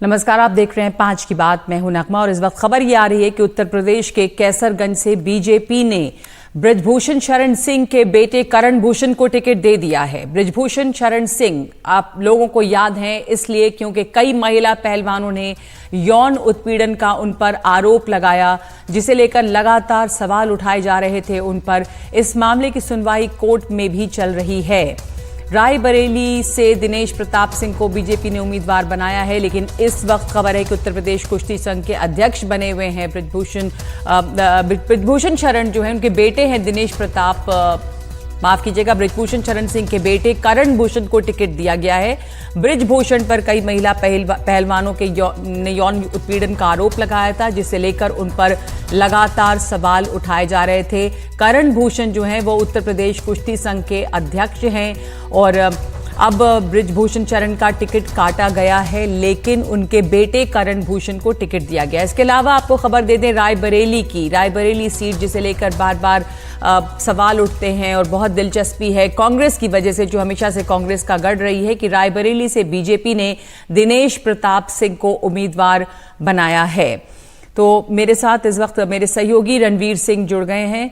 नमस्कार, आप देख रहे हैं 5 की बात। मैं हूं नगमा और इस वक्त खबर ये आ रही है कि उत्तर प्रदेश के कैसरगंज से बीजेपी ने बृजभूषण शरण सिंह के बेटे करण भूषण को टिकट दे दिया है। बृजभूषण शरण सिंह आप लोगों को याद हैं इसलिए क्योंकि कई महिला पहलवानों ने यौन उत्पीड़न का उन पर आरोप लगाया, जिसे लेकर लगातार सवाल उठाए जा रहे थे उन पर। इस मामले की सुनवाई कोर्ट में भी चल रही है। रायबरेली से दिनेश प्रताप सिंह को बीजेपी ने उम्मीदवार बनाया है, लेकिन इस वक्त खबर है कि उत्तर प्रदेश कुश्ती संघ के अध्यक्ष बने हुए हैं बृजभूषण शरण जो है उनके बेटे हैं दिनेश प्रताप, माफ कीजिएगा, बृजभूषण शरण सिंह के बेटे करण भूषण को टिकट दिया गया है। बृजभूषण पर कई महिला पहलवानों के ने यौन उत्पीड़न का आरोप लगाया था, जिसे लेकर उन पर लगातार सवाल उठाए जा रहे थे। करण भूषण जो हैं वो उत्तर प्रदेश कुश्ती संघ के अध्यक्ष हैं और अब बृजभूषण शरण का टिकट काटा गया है, लेकिन उनके बेटे करण भूषण को टिकट दिया गया। इसके अलावा आपको खबर दे दें रायबरेली सीट जिसे लेकर बार बार सवाल उठते हैं और बहुत दिलचस्पी है कांग्रेस की वजह से, जो हमेशा से कांग्रेस का गढ़ रही है, कि रायबरेली से बीजेपी ने दिनेश प्रताप सिंह को उम्मीदवार बनाया है। तो मेरे साथ इस वक्त मेरे सहयोगी रणवीर सिंह जुड़ गए हैं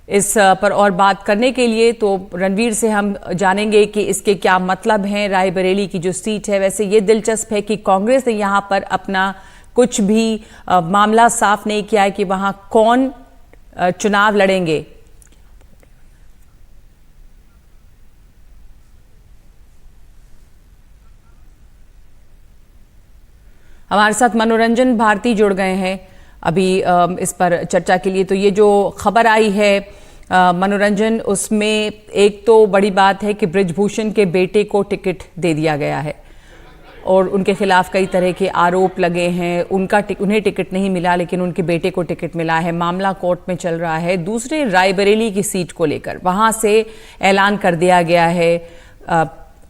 इस पर और बात करने के लिए। तो रणवीर से हम जानेंगे कि इसके क्या मतलब हैं। रायबरेली की जो सीट है, वैसे ये दिलचस्प है कि कांग्रेस ने यहाँ पर अपना कुछ भी मामला साफ नहीं किया है कि वहाँ कौन चुनाव लड़ेंगे। हमारे साथ मनोरंजन भारती जुड़ गए हैं अभी इस पर चर्चा के लिए। तो ये जो खबर आई है मनोरंजन, उसमें एक तो बड़ी बात है कि बृजभूषण के बेटे को टिकट दे दिया गया है और उनके खिलाफ कई तरह के आरोप लगे हैं। उन्हें टिकट नहीं मिला, लेकिन उनके बेटे को टिकट मिला है। मामला कोर्ट में चल रहा है। दूसरे रायबरेली की सीट को लेकर वहां से ऐलान कर दिया गया है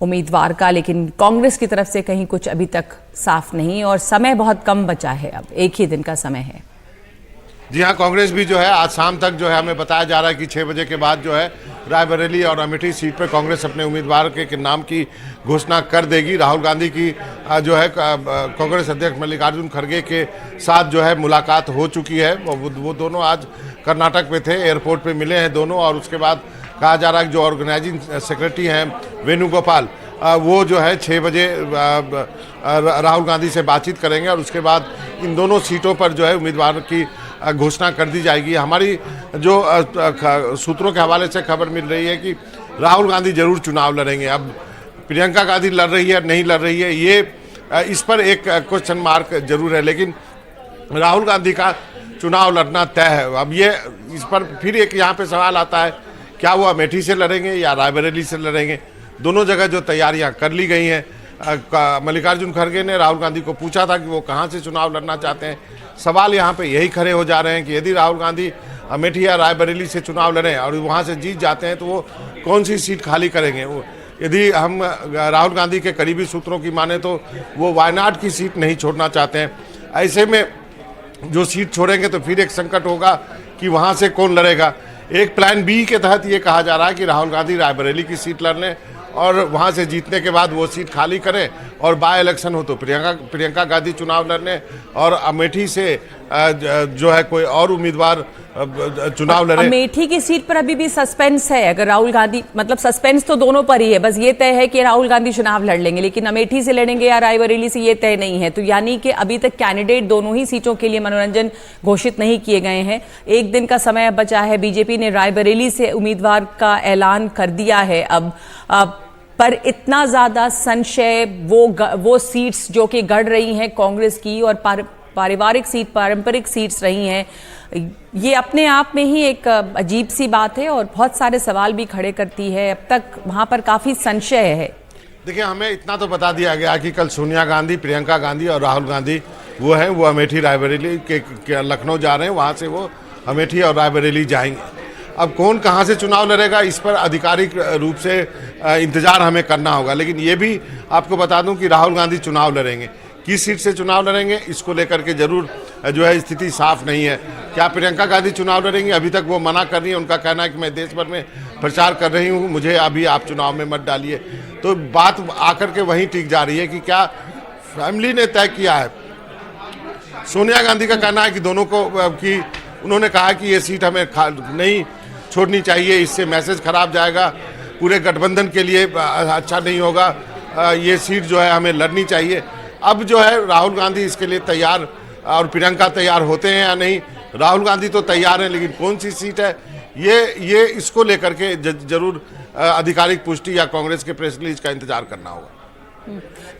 उम्मीदवार का, लेकिन कांग्रेस की तरफ से कहीं कुछ अभी तक साफ नहीं और समय बहुत कम बचा है, अब एक ही दिन का समय है। जी हाँ, कांग्रेस भी जो है आज शाम तक जो है हमें बताया जा रहा है कि 6 बजे के बाद जो है रायबरेली और अमेठी सीट पर कांग्रेस अपने उम्मीदवार के नाम की घोषणा कर देगी। राहुल गांधी की जो है कांग्रेस अध्यक्ष मल्लिकार्जुन खड़गे के साथ जो है मुलाकात हो चुकी है। वो दोनों आज कर्नाटक में थे, एयरपोर्ट पर मिले हैं दोनों, और उसके बाद कहा जा रहा है कि जो ऑर्गेनाइजिंग सेक्रेटरी हैं वेणुगोपाल, वो जो है 6 बजे राहुल गांधी से बातचीत करेंगे और उसके बाद इन दोनों सीटों पर जो है उम्मीदवार की घोषणा कर दी जाएगी। हमारी जो सूत्रों के हवाले से खबर मिल रही है कि राहुल गांधी जरूर चुनाव लड़ेंगे। अब प्रियंका गांधी लड़ रही है नहीं लड़ रही है, ये इस पर एक क्वेश्चन मार्क जरूर है, लेकिन राहुल गांधी का चुनाव लड़ना तय है। अब ये इस पर फिर एक यहाँ पे सवाल आता है, क्या वो अमेठी से लड़ेंगे या रायबरेली से लड़ेंगे। दोनों जगह जो तैयारियां कर ली गई हैं। मल्लिकार्जुन खड़गे ने राहुल गांधी को पूछा था कि वो कहां से चुनाव लड़ना चाहते हैं। सवाल यहां पे यही खड़े हो जा रहे हैं कि यदि राहुल गांधी अमेठी या रायबरेली से चुनाव लड़ें और वहां से जीत जाते हैं तो वो कौन सी सीट खाली करेंगे। यदि हम राहुल गांधी के करीबी सूत्रों की माने तो वो वायनाड की सीट नहीं छोड़ना चाहते हैं। ऐसे में जो सीट छोड़ेंगे तो फिर एक संकट होगा कि वहाँ से कौन लड़ेगा। एक प्लान बी के तहत ये कहा जा रहा है कि राहुल गांधी रायबरेली की सीट लड़ लें और वहाँ से जीतने के बाद वो सीट खाली करें और बाय इलेक्शन हो तो प्रियंका गांधी चुनाव लड़ने और अमेठी से जो है कोई और उम्मीदवार चुनाव लड़े। अमेठी की सीट पर अभी भी सस्पेंस है। अगर राहुल गांधी, मतलब सस्पेंस तो दोनों पर ही है, बस ये तय है कि राहुल गांधी चुनाव लड़ लेंगे, लेकिन अमेठी से लड़ेंगे या रायबरेली से ये तय नहीं है। तो यानी कि अभी तक कैंडिडेट दोनों ही सीटों के लिए मनोरंजन घोषित नहीं किए गए हैं। एक दिन का समय बचा है। बीजेपी ने रायबरेली से उम्मीदवार का ऐलान कर दिया है अब पर इतना ज्यादा संशय वो सीट्स जो कि गढ़ रही हैं कांग्रेस की और पारंपरिक सीट्स रही हैं, ये अपने आप में ही एक अजीब सी बात है और बहुत सारे सवाल भी खड़े करती है। अब तक वहां पर काफी संशय है। देखिए, हमें इतना तो बता दिया गया कि कल सोनिया गांधी, प्रियंका गांधी और राहुल गांधी वो अमेठी रायबरेली के लखनऊ जा रहे हैं, वहाँ से वो अमेठी और रायबरेली जाएंगे। अब कौन कहाँ से चुनाव लड़ेगा इस पर आधिकारिक रूप से इंतजार हमें करना होगा, लेकिन ये भी आपको बता दूं कि राहुल गांधी चुनाव लड़ेंगे। किस सीट से चुनाव लड़ेंगे इसको लेकर के जरूर जो है स्थिति साफ नहीं है। क्या प्रियंका गांधी चुनाव लड़ेंगी? अभी तक वो मना कर रही है। उनका कहना है कि मैं देश भर में प्रचार कर रही हूँ, मुझे अभी आप चुनाव में मत डालिए। तो बात आकर के वहीं टिक जा रही है कि क्या फैमिली ने तय किया है। सोनिया गांधी का कहना है कि दोनों को कि उन्होंने कहा कि ये सीट हमें नहीं छोड़नी चाहिए, इससे मैसेज खराब जाएगा, पूरे गठबंधन के लिए अच्छा नहीं होगा, ये सीट जो है हमें लड़नी चाहिए। अब जो है राहुल गांधी इसके लिए तैयार और प्रियंका तैयार होते हैं या नहीं, राहुल गांधी तो तैयार हैं, लेकिन कौन सी सीट है ये इसको लेकर के जरूर आधिकारिक पुष्टि या कांग्रेस के प्रेस रिलीज का इंतजार करना होगा।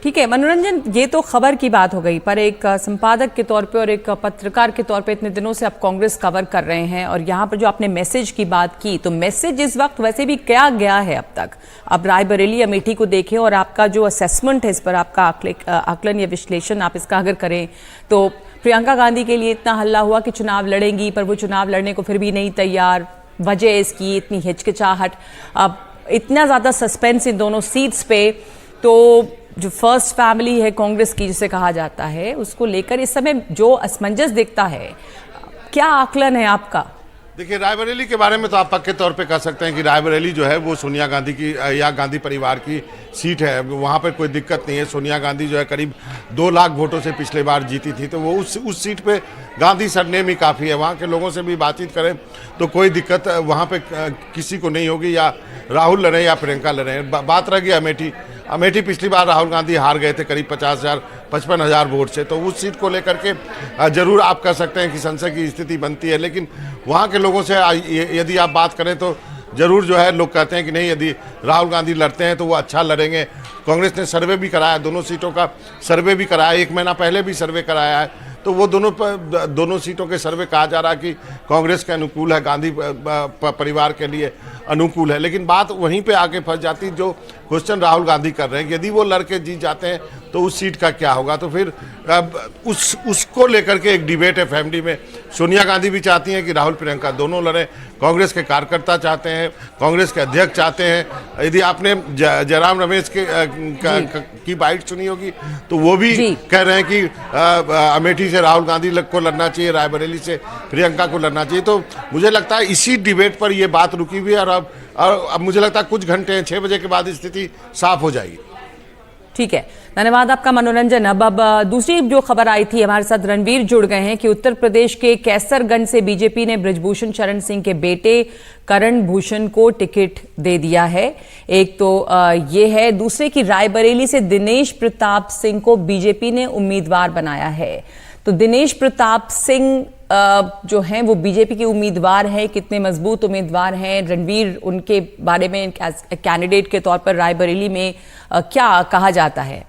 ठीक है मनोरंजन, ये तो खबर की बात हो गई, पर एक संपादक के तौर पे और एक पत्रकार के तौर पे इतने दिनों से आप कांग्रेस कवर कर रहे हैं और यहाँ पर जो आपने मैसेज की बात की, तो मैसेज इस वक्त वैसे भी क्या गया है अब तक? अब रायबरेली अमेठी को देखें और आपका जो असेसमेंट है इस पर, आपका आकलन या विश्लेषण आप इसका अगर करें, तो प्रियंका गांधी के लिए इतना हल्ला हुआ कि चुनाव लड़ेंगी, पर वो चुनाव लड़ने को फिर भी नहीं तैयार, वजह इसकी इतनी हिचकिचाहट, अब इतना ज़्यादा सस्पेंस इन दोनों सीट्स पे, तो जो फर्स्ट फैमिली है कांग्रेस की जिसे कहा जाता है, उसको लेकर इस समय जो असमंजस दिखता है, क्या आकलन है आपका? देखिए, रायबरेली के बारे में तो आप पक्के तौर पे कह सकते हैं कि रायबरेली जो है वो सोनिया गांधी की या गांधी परिवार की सीट है, वहाँ पर कोई दिक्कत नहीं है। सोनिया गांधी जो है करीब 2 लाख वोटों से पिछले बार जीती थी, तो वो उस सीट पे गांधी सरनेम ही काफ़ी है। वहाँ के लोगों से भी बातचीत करें तो कोई दिक्कत वहाँ पे किसी को नहीं होगी, या राहुल लड़ें या प्रियंका लड़ें। बात रह गई अमेठी पिछली बार राहुल गांधी हार गए थे करीब 55,000 वोट से, तो उस सीट को लेकर के जरूर आप कह सकते हैं कि संशय की स्थिति बनती है। लेकिन वहाँ के लोगों से यदि आप बात करें तो जरूर जो है लोग कहते हैं कि नहीं, यदि राहुल गांधी लड़ते हैं तो वो अच्छा लड़ेंगे। कांग्रेस ने सर्वे भी कराया, दोनों सीटों का सर्वे भी कराया, 1 महीना पहले भी सर्वे कराया है, तो वो दोनों सीटों के सर्वे कहा जा रहा है कि कांग्रेस के अनुकूल है, गांधी परिवार के लिए अनुकूल है। लेकिन बात वहीं पे आके फंस जाती, जो क्वेश्चन राहुल गांधी कर रहे हैं, यदि वो लड़के जीत जाते हैं तो उस सीट का क्या होगा। तो फिर उसको लेकर के एक डिबेट है फैमिली में। सोनिया गांधी भी चाहती हैं कि राहुल प्रियंका दोनों लड़ें, कांग्रेस के कार्यकर्ता चाहते हैं, कांग्रेस के अध्यक्ष चाहते हैं। यदि आपने जयराम रमेश की बाइट सुनी होगी तो वो भी कह रहे हैं कि अमेठी से राहुल गांधी को लड़ना चाहिए, रायबरेली से प्रियंका को लड़ना चाहिए। तो मुझे लगता है इसी डिबेट पर ये बात रुकी हुई है, और अब मुझे लगता है कुछ घंटे 6 बजे के बाद स्थिति साफ हो जाएगी। ठीक है, धन्यवाद आपका मनोरंजन। अब दूसरी जो खबर आई थी, हमारे साथ रणवीर जुड़ गए हैं कि उत्तर प्रदेश के कैसरगंज से बीजेपी ने बृजभूषण शरण सिंह के बेटे करण भूषण को टिकट दे दिया है। एक तो ये है, दूसरे की रायबरेली से दिनेश प्रताप सिंह को बीजेपी ने उम्मीदवार बनाया है। तो दिनेश प्रताप सिंह जो हैं वो बीजेपी के उम्मीदवार हैं, कितने मजबूत उम्मीदवार हैं, रणवीर उनके बारे में कैंडिडेट के तौर पर रायबरेली में क्या कहा जाता है?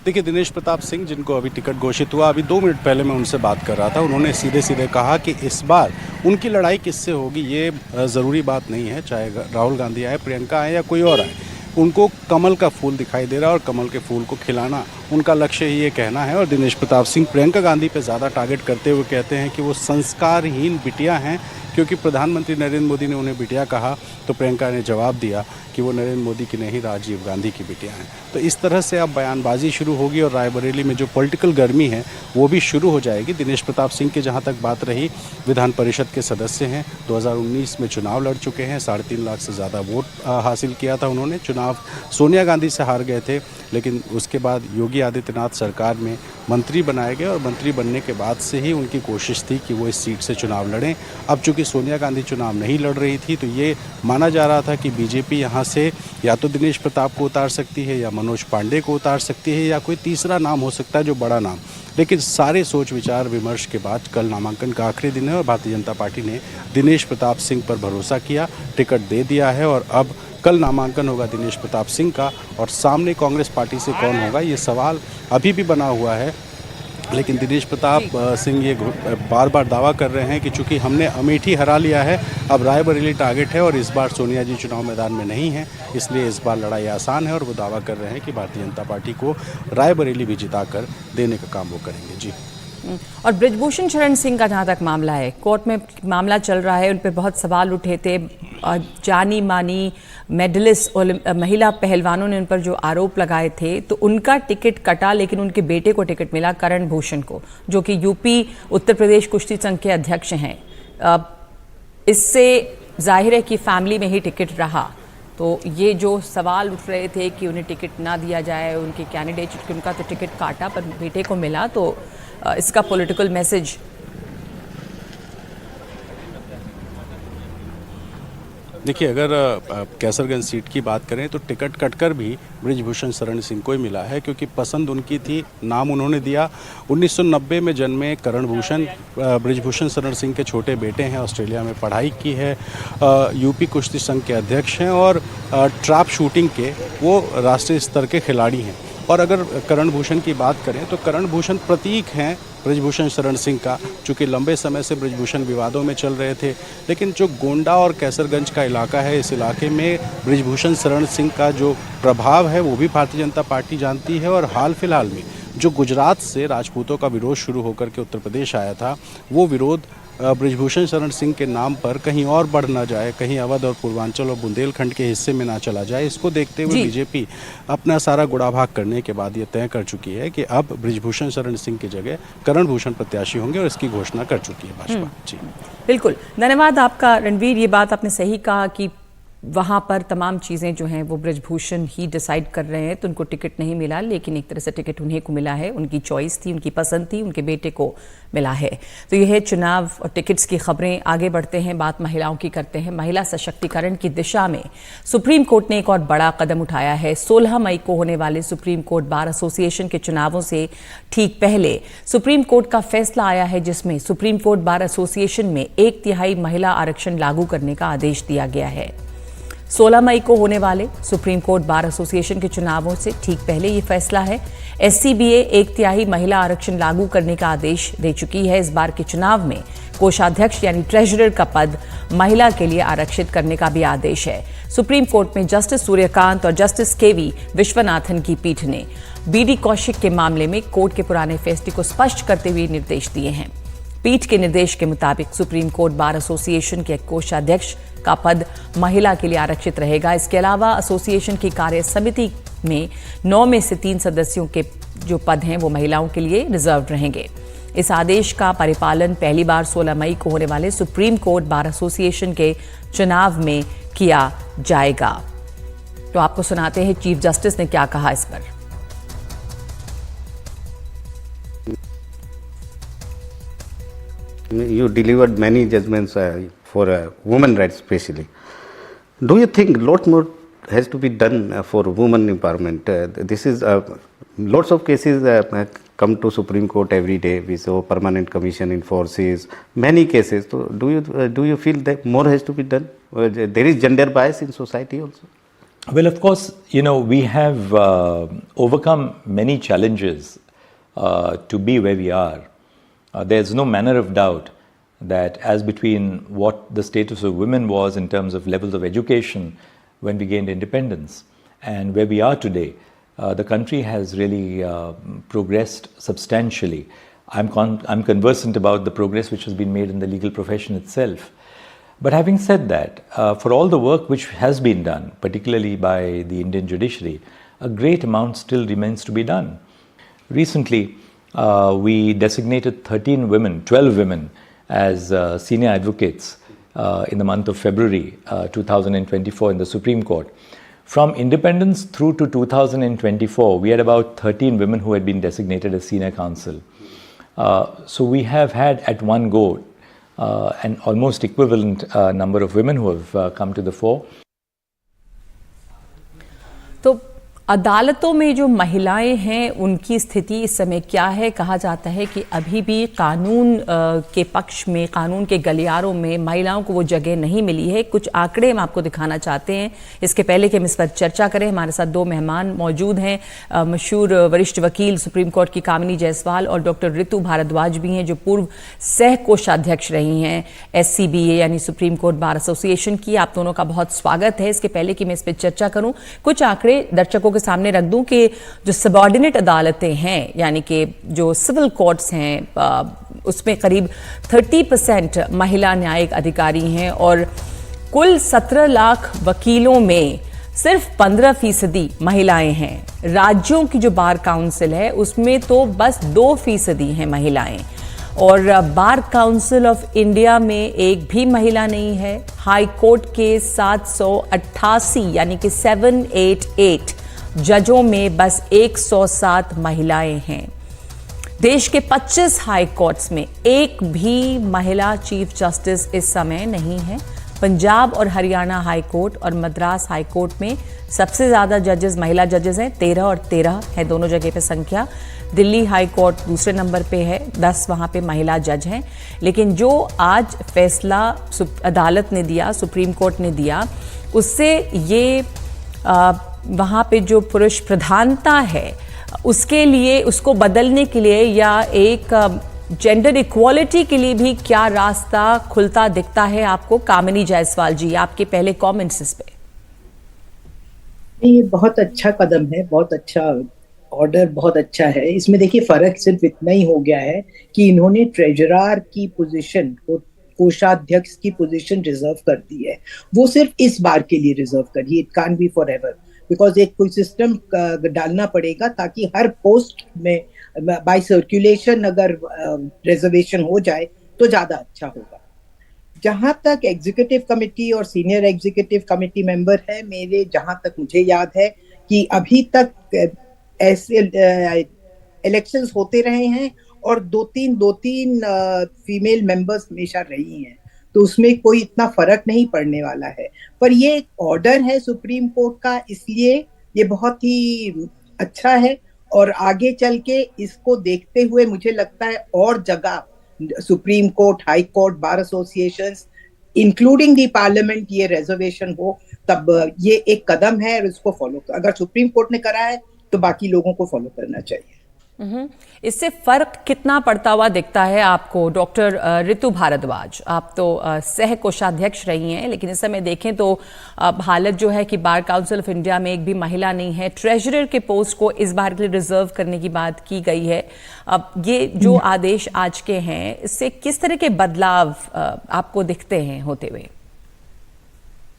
देखिए, दिनेश प्रताप सिंह जिनको अभी टिकट घोषित हुआ, अभी 2 मिनट पहले मैं उनसे बात कर रहा था, उन्होंने सीधे सीधे कहा कि इस बार उनकी लड़ाई किससे होगी ये ज़रूरी बात नहीं है, चाहे राहुल गांधी आए, प्रियंका आए या कोई और आए, उनको कमल का फूल दिखाई दे रहा है और कमल के फूल को खिलाना उनका लक्ष्य ही ये कहना है। और दिनेश प्रताप सिंह प्रियंका गांधी पे ज़्यादा टारगेट करते हुए कहते हैं कि वो संस्कारहीन बिटिया हैं, क्योंकि प्रधानमंत्री नरेंद्र मोदी ने उन्हें बिटिया कहा तो प्रियंका ने जवाब दिया कि वो नरेंद्र मोदी की नहीं, राजीव गांधी की बिटिया हैं। तो इस तरह से अब बयानबाजी शुरू होगी और रायबरेली में जो पॉलिटिकल गर्मी है वो भी शुरू हो जाएगी। दिनेश प्रताप सिंह की जहां तक बात रही, विधान परिषद के सदस्य हैं, 2019 में चुनाव लड़ चुके हैं, 3.5 लाख से ज़्यादा वोट हासिल किया था उन्होंने। चुनाव सोनिया गांधी से हार गए थे, लेकिन उसके बाद योगी आदित्यनाथ सरकार में मंत्री बनाए गए और मंत्री बनने के बाद से ही उनकी कोशिश थी कि वो इस सीट से चुनाव लड़ें। अब चूंकि सोनिया गांधी चुनाव नहीं लड़ रही थी, तो ये माना जा रहा था कि बीजेपी यहाँ से या तो दिनेश प्रताप को उतार सकती है, या मनोज पांडे को उतार सकती है, या कोई तीसरा नाम हो सकता है जो बड़ा नाम। लेकिन सारे सोच विचार विमर्श के बाद कल नामांकन का आखिरी दिन है और भारतीय जनता पार्टी ने दिनेश प्रताप सिंह पर भरोसा किया, टिकट दे दिया है और अब कल नामांकन होगा दिनेश प्रताप सिंह का। और सामने कांग्रेस पार्टी से कौन होगा ये सवाल अभी भी बना हुआ है। लेकिन दिनेश प्रताप सिंह ये बार बार दावा कर रहे हैं कि चूंकि हमने अमेठी हरा लिया है, अब रायबरेली टारगेट है और इस बार सोनिया जी चुनाव मैदान में नहीं है, इसलिए इस बार लड़ाई आसान है। और वो दावा कर रहे हैं कि भारतीय जनता पार्टी को रायबरेली भी जिताकर देने का काम वो करेंगे। जी। और बृजभूषण शरण सिंह का जहाँ तक मामला है, कोर्ट में मामला चल रहा है, उन पर बहुत सवाल उठे थे। जानी मानी मेडलिस्ट महिला पहलवानों ने उन पर जो आरोप लगाए थे, तो उनका टिकट कटा, लेकिन उनके बेटे को टिकट मिला, करण भूषण को, जो कि यूपी उत्तर प्रदेश कुश्ती संघ के अध्यक्ष हैं। इससे जाहिर है कि फैमिली में ही टिकट रहा, तो ये जो सवाल उठ रहे थे कि उन्हें टिकट ना दिया जाए, उनके कैंडिडेट, उनका तो टिकट काटा पर बेटे को मिला, तो इसका पॉलिटिकल मैसेज। देखिए, अगर कैसरगंज सीट की बात करें तो टिकट कटकर भी बृजभूषण शरण सिंह को ही मिला है, क्योंकि पसंद उनकी थी, नाम उन्होंने दिया। 1990 में जन्मे करण भूषण बृजभूषण शरण सिंह के छोटे बेटे हैं, ऑस्ट्रेलिया में पढ़ाई की है, यूपी कुश्ती संघ के अध्यक्ष हैं और ट्रैप शूटिंग के वो राष्ट्रीय स्तर के खिलाड़ी हैं। और अगर करण भूषण की बात करें तो करण भूषण प्रतीक हैं बृजभूषण शरण सिंह का, चूँकि लंबे समय से बृजभूषण विवादों में चल रहे थे, लेकिन जो गोंडा और कैसरगंज का इलाका है, इस इलाके में बृजभूषण शरण सिंह का जो प्रभाव है वो भी भारतीय जनता पार्टी जानती है। और हाल फिलहाल में जो गुजरात से राजपूतों का विरोध शुरू होकर के उत्तर प्रदेश आया था, वो विरोध बृजभूषण शरण सिंह के नाम पर कहीं और बढ़ ना जाए, कहीं अवध और पूर्वांचल और बुंदेलखंड के हिस्से में ना चला जाए, इसको देखते हुए बीजेपी अपना सारा गुड़ाभाग करने के बाद ये तय कर चुकी है कि अब बृजभूषण शरण सिंह की जगह करण भूषण प्रत्याशी होंगे और इसकी घोषणा कर चुकी है भाजपा। जी बिल्कुल, धन्यवाद आपका रणवीर। ये बात आपने सही कहा कि वहाँ पर तमाम चीज़ें जो हैं वो बृजभूषण ही डिसाइड कर रहे हैं, तो उनको टिकट नहीं मिला, लेकिन एक तरह से टिकट उन्हीं को मिला है, उनकी चॉइस थी, उनकी पसंद थी, उनके बेटे को मिला है। तो यह है चुनाव और टिकट्स की खबरें। आगे बढ़ते हैं, बात महिलाओं की करते हैं। महिला सशक्तिकरण की दिशा में सुप्रीम कोर्ट ने एक और बड़ा कदम उठाया है। 16 मई को होने वाले सुप्रीम कोर्ट बार एसोसिएशन के चुनावों से ठीक पहले सुप्रीम कोर्ट का फैसला आया है, जिसमें सुप्रीम कोर्ट बार एसोसिएशन में 1/3 महिला आरक्षण लागू करने का आदेश दिया गया है। 16 मई को होने वाले सुप्रीम कोर्ट बार एसोसिएशन के चुनावों से ठीक पहले ये फैसला है। एससीबीए 1/3 महिला आरक्षण लागू करने का आदेश दे चुकी है। इस बार के चुनाव में कोषाध्यक्ष यानी ट्रेजरर का पद महिला के लिए आरक्षित करने का भी आदेश है। सुप्रीम कोर्ट में जस्टिस सूर्यकांत और जस्टिस केवी विश्वनाथन की पीठ ने बीडी कौशिक के मामले में कोर्ट के पुराने फैसले को स्पष्ट करते हुए निर्देश दिए हैं। पीठ के निर्देश के मुताबिक सुप्रीम कोर्ट बार एसोसिएशन के कोषाध्यक्ष का पद महिला के लिए आरक्षित रहेगा। इसके अलावा एसोसिएशन की कार्य समिति में 9 में से 3 सदस्यों के जो पद हैं वो महिलाओं के लिए रिजर्व रहेंगे। इस आदेश का परिपालन पहली बार 16 मई को होने वाले सुप्रीम कोर्ट बार एसोसिएशन के चुनाव में किया जाएगा। तो आपको सुनाते हैं चीफ जस्टिस ने क्या कहा इस पर। You delivered many judgments for women rights especially. Do you think lot more has to be done for women empowerment? This is lots of cases come to Supreme Court every day. We saw permanent commission in forces, many cases. So do you feel that more has to be done? There is gender bias in society also. Well, of course, you know, we have overcome many challenges to be where we are. There's no manner of doubt that as between what the status of women was in terms of levels of education when we gained independence and where we are today, the country has really progressed substantially. I'm conversant about the progress which has been made in the legal profession itself. But having said that, for all the work which has been done, particularly by the Indian judiciary, a great amount still remains to be done. Recently, we designated 12 women as senior advocates in the month of February 2024 in the Supreme Court. From independence through to 2024, we had about 13 women who had been designated as senior counsel. So we have had at one go an almost equivalent number of women who have come to the fore. तो अदालतों में जो महिलाएं हैं उनकी स्थिति इस समय क्या है? कहा जाता है कि अभी भी कानून के पक्ष में, कानून के गलियारों में महिलाओं को वो जगह नहीं मिली है। कुछ आंकड़े हम आपको दिखाना चाहते हैं। इसके पहले कि हम इस पर चर्चा करें, हमारे साथ 2 मेहमान मौजूद हैं। मशहूर वरिष्ठ वकील सुप्रीम कोर्ट की कामिनी जायसवाल और डॉक्टर ऋतु भारद्वाज भी हैं, जो पूर्व सह कोषाध्यक्ष रही हैं SCBA यानी सुप्रीम कोर्ट बार एसोसिएशन की। आप दोनों का बहुत स्वागत है। इसके पहले कि मैं इस पर चर्चा करूं, कुछ आंकड़े दर्शकों के सामने रख दूं कि जो सबऑर्डिनेट अदालतें हैं यानी कि जो सिविल कोर्ट्स हैं उसमें करीब 30% महिला न्यायिक अधिकारी हैं और कुल 17 लाख वकीलों में सिर्फ 15% महिलाएं हैं। राज्यों की जो बार काउंसिल है उसमें तो बस 2% हैं महिलाएं। और बार काउंसिल ऑफ इंडिया में एक भी महिला नहीं है। हाई कोर्ट के 788 यानी कि 788 जजों में बस 107 महिलाएं हैं। देश के 25 हाई कोर्ट्स में एक भी महिला चीफ जस्टिस इस समय नहीं है। पंजाब और हरियाणा हाई कोर्ट और मद्रास हाई कोर्ट में सबसे ज़्यादा जजेस महिला जजेस हैं, 13 और 13 है दोनों जगह पे संख्या। दिल्ली हाई कोर्ट दूसरे नंबर पे है, 10 वहाँ पे महिला जज हैं। लेकिन जो आज फैसला अदालत ने दिया, सुप्रीम कोर्ट ने दिया, उससे ये वहाँ पे जो पुरुष प्रधानता है उसके लिए, उसको बदलने के लिए या एक जेंडर इक्वालिटी के लिए भी क्या रास्ता खुलता दिखता है आपको? कामिनी जायसवाल जी, आपके पहले कमेंट्स इस पे। ये बहुत अच्छा कदम है, बहुत अच्छा ऑर्डर, बहुत अच्छा है। इसमें देखिए फर्क सिर्फ इतना ही हो गया है कि इन्होंने ट्रेजरर की पोजीशन को, कोषाध्यक्ष की पोजीशन रिजर्व कर दी है। वो सिर्फ इस बार के लिए रिजर्व करी, it can't be for ever, because एक कोई सिस्टम डालना पड़ेगा ताकि हर पोस्ट में बाय सर्कुलेशन अगर रिजर्वेशन हो जाए तो ज्यादा अच्छा होगा। जहां तक एग्जीक्यूटिव कमेटी और सीनियर एग्जीक्यूटिव कमेटी मेंबर है, मेरे जहां तक मुझे याद है कि अभी तक ऐसे इलेक्शंस होते रहे हैं और दो तीन फीमेल मेंबर्स हमेशा रही हैं, तो उसमें कोई इतना फर्क नहीं पड़ने वाला है। पर ये एक ऑर्डर है सुप्रीम कोर्ट का, इसलिए ये बहुत ही अच्छा है। और आगे चल के इसको देखते हुए मुझे लगता है और जगह supreme court, high court, bar associations including the parliament ये रिजर्वेशन हो, तब ये एक कदम है और इसको फॉलो, अगर सुप्रीम कोर्ट ने करा है तो बाकी लोगों को फॉलो करना चाहिए। इससे फर्क कितना पड़ता हुआ दिखता है आपको? डॉक्टर ऋतु भारद्वाज, आप तो सह कोषाध्यक्ष रही हैं, लेकिन इस समय देखें तो हालत जो है कि बार काउंसिल ऑफ इंडिया में एक भी महिला नहीं है। ट्रेजरर के पोस्ट को इस बार के लिए रिजर्व करने की बात की गई है। अब ये जो आदेश आज के हैं, इससे किस तरह के बदलाव आपको दिखते हैं होते हुए?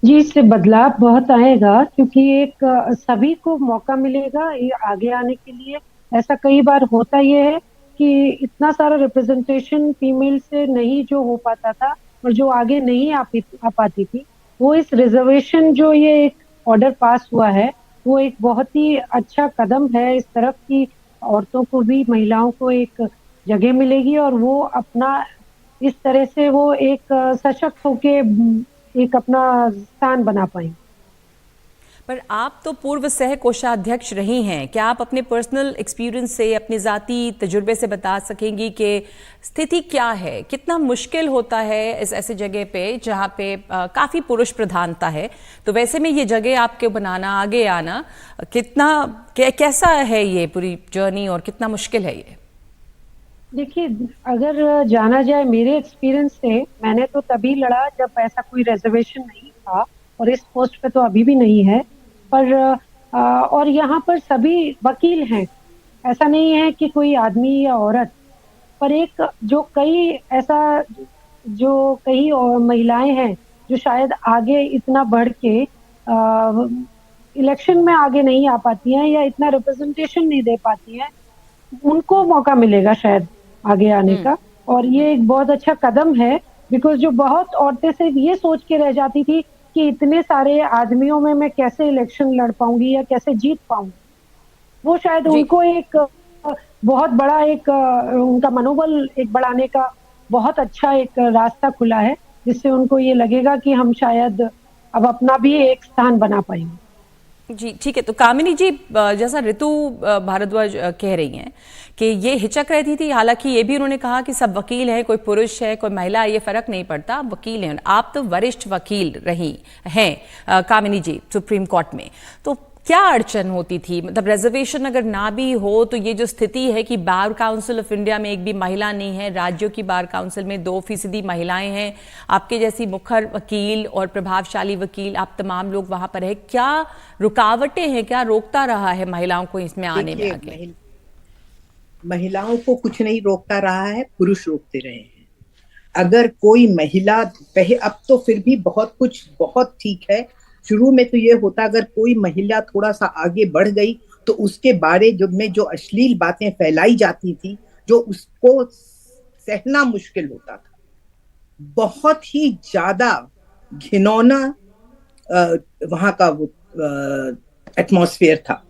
जी, इससे बदलाव बहुत आएगा, क्योंकि एक सभी को मौका मिलेगा ये आगे आने के लिए। ऐसा कई बार होता ये है कि इतना सारा रिप्रेजेंटेशन फीमेल से नहीं जो हो पाता था और जो आगे नहीं आ पाती थी, वो इस रिजर्वेशन जो ये एक ऑर्डर पास हुआ है, वो एक बहुत ही अच्छा कदम है इस तरफ की औरतों को भी, महिलाओं को एक जगह मिलेगी और वो अपना इस तरह से वो एक सशक्त होके एक अपना स्थान बना पाएंगे। पर आप तो पूर्व सह कोषाध्यक्ष रही हैं, क्या आप अपने पर्सनल एक्सपीरियंस से, अपने ज़ाती तजुर्बे से बता सकेंगी कि स्थिति क्या है? कितना मुश्किल होता है इस ऐसे जगह पे जहाँ पे काफ़ी पुरुष प्रधानता है? तो वैसे में ये जगह आपके बनाना, आगे आना, कितना कैसा है ये पूरी जर्नी और कितना मुश्किल है ये? देखिए, अगर जाना जाए मेरे एक्सपीरियंस से, मैंने तो तभी लड़ा जब ऐसा कोई रिजर्वेशन नहीं था और इस पोस्ट पे तो अभी भी नहीं है। पर और यहाँ पर सभी वकील हैं, ऐसा नहीं है कि कोई आदमी या औरत, पर एक जो कई महिलाएं हैं जो शायद आगे इतना बढ़ के इलेक्शन में आगे नहीं आ पाती हैं या इतना रिप्रेजेंटेशन नहीं दे पाती हैं, उनको मौका मिलेगा शायद आगे आने का। और ये एक बहुत अच्छा कदम है, बिकॉज जो बहुत औरतें सिर्फ ये सोच के रह जाती थी कि इतने सारे आदमियों में मैं कैसे इलेक्शन लड़ पाऊंगी या कैसे जीत पाऊंगी, वो शायद उनको एक बहुत बड़ा एक उनका मनोबल एक बढ़ाने का बहुत अच्छा एक रास्ता खुला है, जिससे उनको ये लगेगा कि हम शायद अब अपना भी एक स्थान बना पाएंगे। जी ठीक है। तो कामिनी जी, जैसा ऋतु भारद्वाज कह रही हैं कि ये हिचक रहती थी, हालांकि ये भी उन्होंने कहा कि सब वकील हैं, कोई पुरुष है कोई महिला, ये फर्क नहीं पड़ता, आप वकील हैं। आप तो वरिष्ठ वकील रही हैं कामिनी जी सुप्रीम कोर्ट में, तो क्या अड़चन होती थी? मतलब रिजर्वेशन अगर ना भी हो तो ये जो स्थिति है कि बार काउंसिल ऑफ इंडिया में एक भी महिला नहीं है, राज्यों की बार काउंसिल में 2% महिलाएं हैं, आपके जैसी मुखर वकील और प्रभावशाली वकील, आप तमाम लोग वहां पर है, क्या रुकावटें हैं, क्या रोकता रहा है महिलाओं को इसमें आने में आगे? महिलाओं को कुछ नहीं रोकता रहा है, पुरुष रोकते रहे हैं। अगर कोई महिला अब तो फिर भी बहुत ठीक है। शुरू में तो ये होता, अगर कोई महिला थोड़ा सा आगे बढ़ गई तो उसके बारे में जो अश्लील बातें फैलाई जाती थी, जो उसको सहना मुश्किल होता था। बहुत ही ज्यादा घिनौना वहां का वो एटमॉस्फेयर था।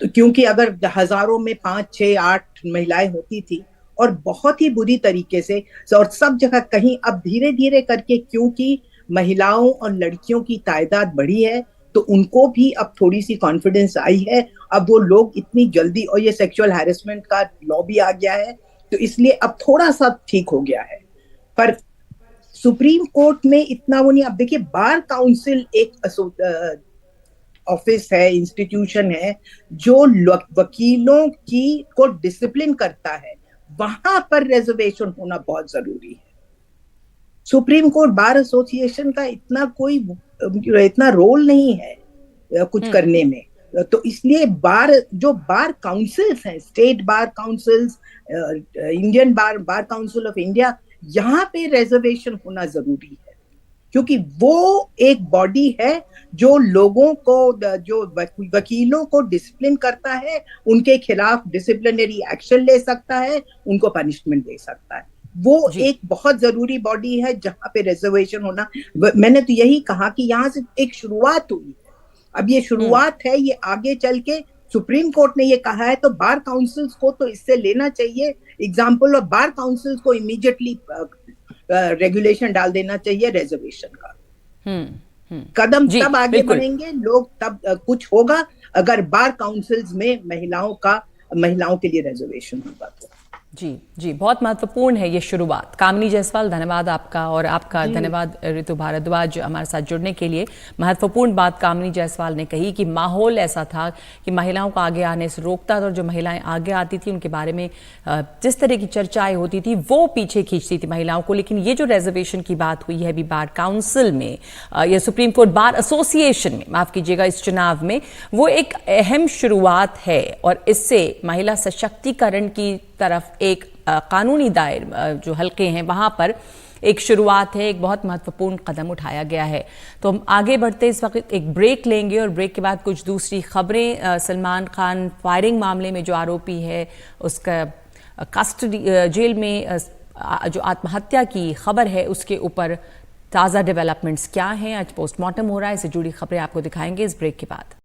तो क्योंकि अगर हजारों में 5, 6, 8 महिलाएं होती थी और बहुत ही बुरी तरीके से, और सब जगह कहीं अब धीरे धीरे करके क्योंकि महिलाओं और लड़कियों की तादाद बढ़ी है तो उनको भी अब थोड़ी सी कॉन्फिडेंस आई है। अब वो लोग इतनी जल्दी, और ये सेक्सुअल हैरेसमेंट का लॉ भी आ गया है तो इसलिए अब थोड़ा सा ठीक हो गया है। पर सुप्रीम कोर्ट में इतना वो नहीं। अब देखिए, बार काउंसिल एक ऑफिस है, इंस्टीट्यूशन है जो वकीलों को डिसिप्लिन करता है, वहां पर रिजर्वेशन होना बहुत जरूरी है। सुप्रीम कोर्ट बार एसोसिएशन का इतना रोल नहीं है कुछ करने में। तो इसलिए बार काउंसिल्स हैं, state bar councils, Indian bar council of India, यहाँ पे रिजर्वेशन होना जरूरी है क्योंकि वो एक बॉडी है जो लोगों को, जो वकीलों को डिसिप्लिन करता है, उनके खिलाफ डिसिप्लिनरी एक्शन ले सकता है, उनको पनिशमेंट दे सकता है। वो एक बहुत जरूरी बॉडी है जहां पे रिजर्वेशन होना। मैंने तो यही कहा कि यहाँ से एक शुरुआत हुई है, अब ये शुरुआत है, ये आगे चल के सुप्रीम कोर्ट ने ये कहा है तो बार काउंसिल्स को तो इससे लेना चाहिए एग्जाम्पल, और बार काउंसिल्स को इमीडिएटली रेगुलेशन डाल देना चाहिए रिजर्वेशन का। कदम तब आगे बढ़ेंगे लोग, तब कुछ होगा अगर बार काउंसिल्स में महिलाओं के लिए रिजर्वेशन होगा तो। जी, बहुत महत्वपूर्ण है ये शुरुआत। कामिनी जायसवाल, धन्यवाद आपका, और आपका धन्यवाद ऋतु भारद्वाज हमारे साथ जुड़ने के लिए। महत्वपूर्ण बात कामिनी जायसवाल ने कही कि माहौल ऐसा था कि महिलाओं को आगे आने से रोकता था, और जो महिलाएं आगे आती थी उनके बारे में जिस तरह की चर्चाएं होती थी वो पीछे खींचती थी महिलाओं को। लेकिन ये जो रिजर्वेशन की बात हुई है अभी बार काउंसिल में या सुप्रीम कोर्ट बार एसोसिएशन में, माफ कीजिएगा, इस चुनाव में, वो एक अहम शुरुआत है और इससे महिला सशक्तिकरण की तरफ एक कानूनी दायर जो हल्के हैं वहां पर एक शुरुआत है, एक बहुत महत्वपूर्ण कदम उठाया गया है। तो हम आगे बढ़ते इस वक्त एक ब्रेक लेंगे और ब्रेक के बाद कुछ दूसरी खबरें। सलमान खान फायरिंग मामले में जो आरोपी है उसका कस्टडी जेल में जो आत्महत्या की खबर है उसके ऊपर ताज़ा डेवलपमेंट्स क्या हैं, आज पोस्टमार्टम हो रहा है, इससे जुड़ी खबरें आपको दिखाएंगे इस ब्रेक के बाद।